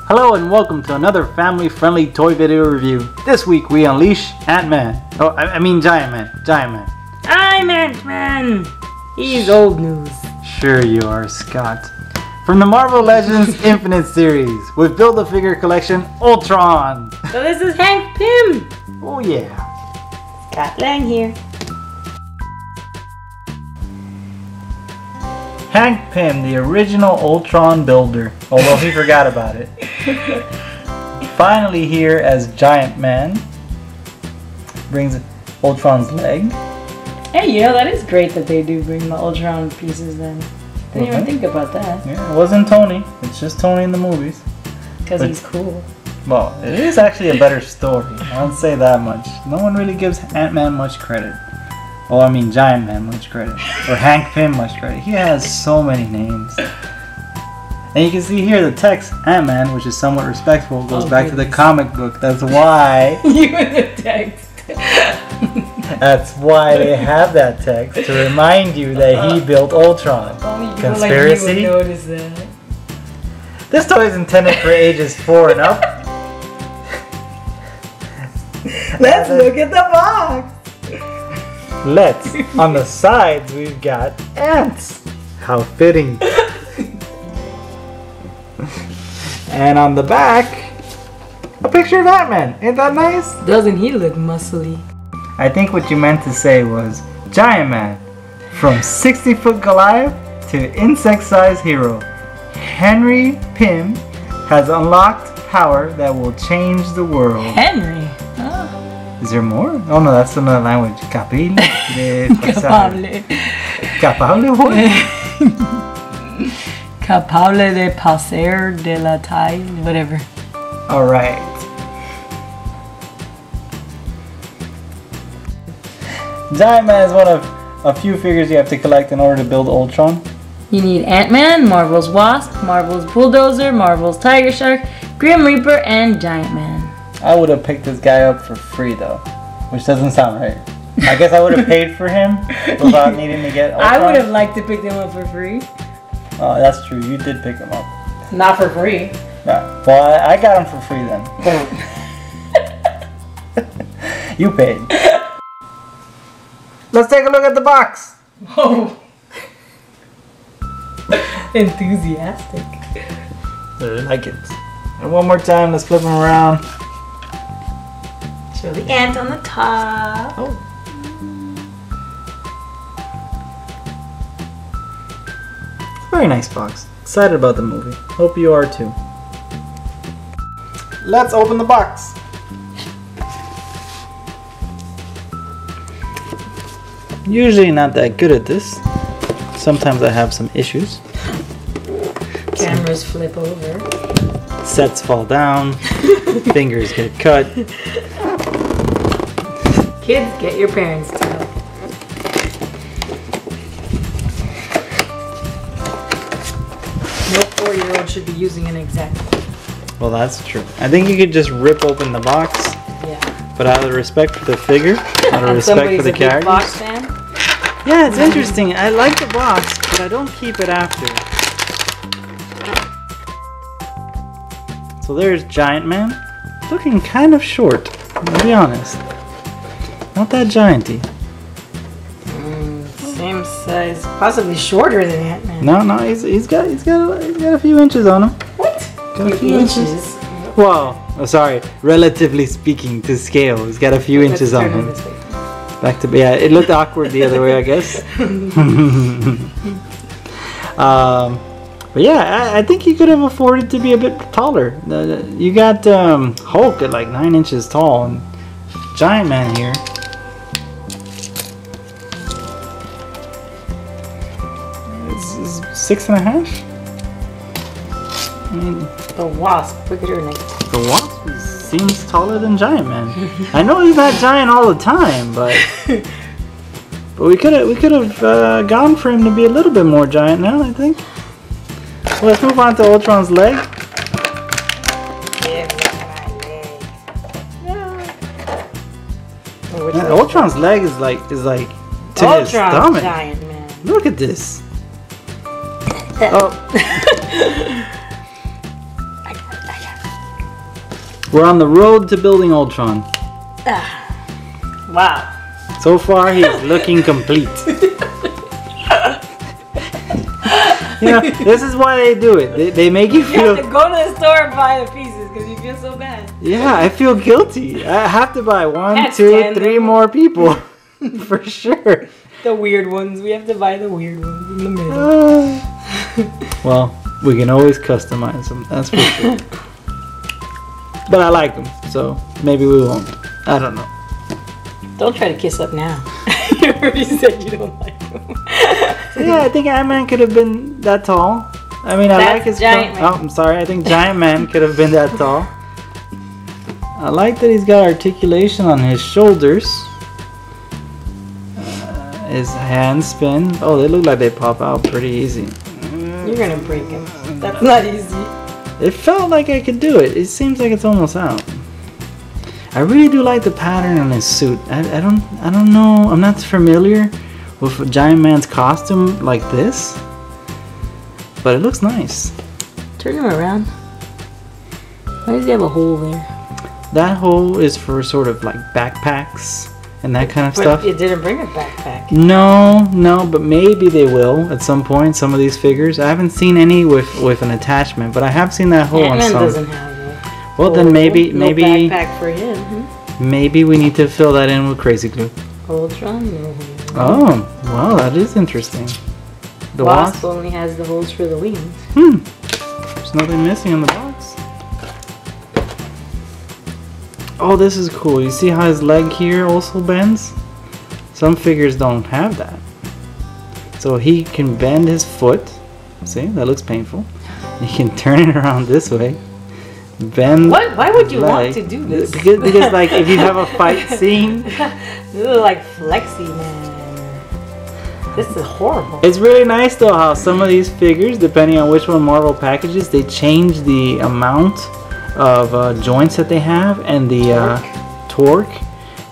Hello and welcome to another family-friendly toy video review. This week we unleash Ant-Man. Oh, I mean Giant-Man. Giant-Man. I'm Ant-Man. He's old news. Sure you are, Scott. From the Marvel Legends Infinite series with Build-A-Figure collection Ultron. So this is Hank Pym. Oh yeah. Scott Lang here. Hank Pym, the original Ultron builder, although he forgot about it. Finally here as Giant-Man. Brings Ultron's leg. Hey, you know, that is great that they do bring the Ultron pieces then. Didn't even think about that. Yeah, it wasn't Tony. It's just Tony in the movies. Because he's cool. Well, it is actually a better story. I don't say that much. No one really gives Ant-Man much credit. Well, I mean Giant-Man much credit. Or Hank Pym much credit. He has so many names. And you can see here the text, Ant-Man, which is somewhat respectful, goes back to the comic book. That's why... You and the text. That's why they have that text, to remind you that he built Ultron. Conspiracy? Like you would notice that. This toy is intended for ages 4 and up. Let's look at the box. Let's. On the sides, we've got ants. How fitting. And on the back, a picture of Ant-Man. Ain't that nice? Doesn't he look muscly? I think what you meant to say was Giant-Man. From 60-foot Goliath to insect-sized hero, Henry Pym has unlocked power that will change the world. Henry? Is there more? Oh no, that's another language. Capable de Capable. Capable what? Capable de passer de la taille, whatever. Alright. Giant-Man is one of a few figures you have to collect in order to build Ultron. You need Ant-Man, Marvel's Wasp, Marvel's Bulldozer, Marvel's Tiger Shark, Grim Reaper, and Giant-Man. I would have picked this guy up for free though, which doesn't sound right. I guess I would have paid for him without needing to get Ultron. I would have liked to pick them up for free. Oh, that's true. You did pick him up. Not for free. Right. Well, I got him for free then. You paid. Let's take a look at the box. Whoa. Enthusiastic. I like it. And one more time, let's flip him around. Show the ant on the top. Oh. Very nice box. Excited about the movie. Hope you are too. Let's open the box. Usually not that good at this. Sometimes I have some issues. Cameras flip over. Sets fall down. Fingers get cut. Kids, get your parents to help. No 4-year-old should be using an X-Acto. Well, that's true. I think you could just rip open the box. Yeah. But out of respect for the figure, out of respect for the characters. Box fan? Yeah, it's interesting. I like the box, but I don't keep it after. So there's Giant-Man. Looking kind of short, I'll be honest. Not that gianty. Same size, possibly shorter than Ant-Man. No, he's got a few inches on him. What? Got a few inches. Well, sorry, relatively speaking to scale, he's got a few inches on him. Back to yeah, it looked awkward the other way, I guess. But yeah, I think you could have afforded to be a bit taller. You got Hulk at like 9 inches tall, and Giant-Man here. It's 6.5. I mean, The Wasp, look at her neck. the Wasp seems taller than Giant-Man. I know he's not giant all the time, but we could have gone for him to be a little bit more giant now, I think. Well, let's move on to Ultron's leg. Yeah, my leg. Ultron's leg is like to his stomach. Giant-Man. Look at this. Oh. We're on the road to building Ultron. Wow. So far, he's looking complete. You know, this is why they do it. They make you feel... You have to go to the store and buy the pieces because you feel so bad. Yeah, I feel guilty. I have to buy 1, Can't 2, stand 3 them. more people. For sure. The weird ones. We have to buy the weird ones in the middle. Well, we can always customize them. That's for sure. But I like them, so maybe we won't. I don't know. Don't try to kiss up now. You already said you don't like them. Yeah, I think Ant-Man could have been that tall. I mean, I That's like his... Giant-Man. Oh, I'm sorry. I think Giant-Man could have been that tall. I like that he's got articulation on his shoulders. His hands spin. Oh, they look like they pop out pretty easy. You're gonna break him. That's not easy. It felt like I could do it. It seems like it's almost out. I really do like the pattern on his suit. I don't know. I'm not familiar with Giant Man's costume like this, but it looks nice. Turn him around. Why does he have a hole there? That hole is for sort of like backpacks and that kind of But stuff. it didn't bring a backpack. No, but maybe they will at some point. Some of these figures. I haven't seen any with an attachment, but I have seen that hole on Ant-Man some. doesn't have it. Well, then maybe No backpack for him. maybe we need to fill that in with crazy glue. Ultron? No. Oh, well, that is interesting. The Wasp Wasp? only has the holes for the wings. There's nothing missing in the box. Oh, this is cool. You see how his leg here also bends? Some figures don't have that. So he can bend his foot. See, that looks painful. He can turn it around this way. Bend. What? Why would you want leg. to do this? Because like if you have a fight scene, This is like flexi, man. This is horrible. it's really nice though how some of these figures, depending on which one Marvel packages, they change the amount of joints that they have and the torque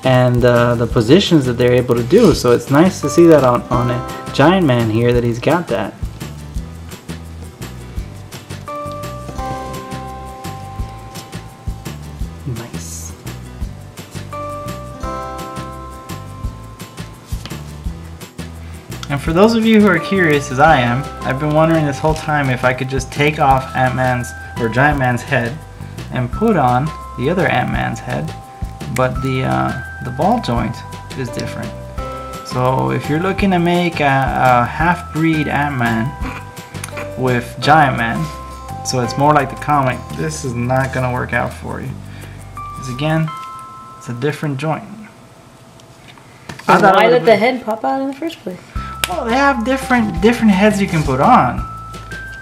and the positions that they're able to do. So it's nice to see that on a Giant-Man here that he's got that. Nice. And for those of you who are curious, as I am, I've been wondering this whole time if I could just take off Ant-Man's or Giant-Man's head and put on the other Ant-Man's head, but the ball joint is different. So if you're looking to make a half-breed Ant-Man with Giant-Man, so it's more like the comic, this is not going to work out for you. Because again, it's a different joint. I thought Why it let would've the head pop out in the first place? Well, they have different heads you can put on,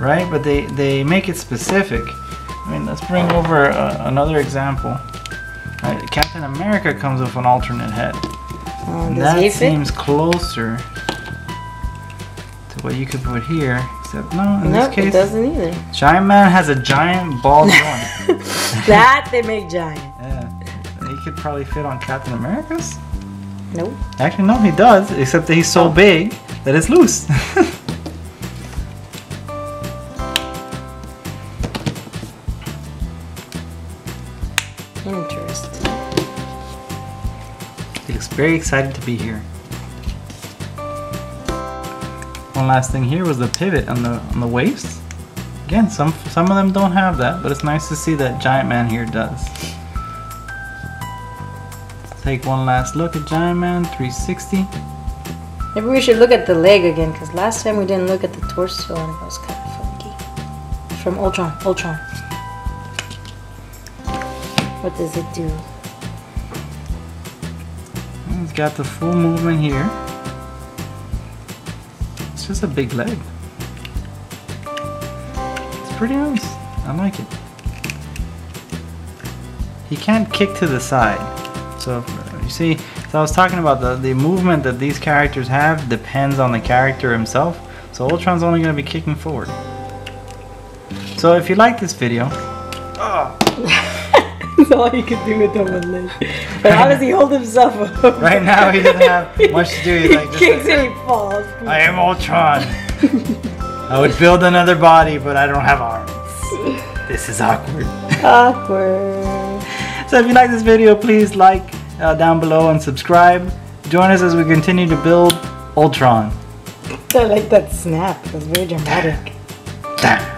right? But they make it specific. I mean, let's bring over another example. Right, Captain America comes with an alternate head. And Does he that fit? seems closer to what you could put here, except no, in Nope, this case, it doesn't either. Giant Man has a giant ball joint. That they make giant. Yeah, he could probably fit on Captain America's. Nope. Actually, no, he does, except that he's so big that it's loose. Interesting. He looks very excited to be here. One last thing here was the pivot on the waist. Again, some of them don't have that, but it's nice to see that Giant Man here does. Let's take one last look at Giant Man 360. Maybe we should look at the leg again, because last time we didn't look at the torso and it was kind of funky. From Ultron. What does it do? It's got the full movement here. It's just a big leg. It's pretty nice. I like it. He can't kick to the side. So you see, so I was talking about the movement that these characters have depends on the character himself. So Ultron's only going to be kicking forward. So if you like this video, That's all he could do with the one leg. But how does he hold himself up? right now he doesn't have much to do. He's like, He kicks and he falls. I am Ultron. I would build another body, but I don't have arms. This is awkward. Awkward. So if you like this video, please like down below and subscribe. Join us as we continue to build Ultron. I like that snap. It was very dramatic. Damn.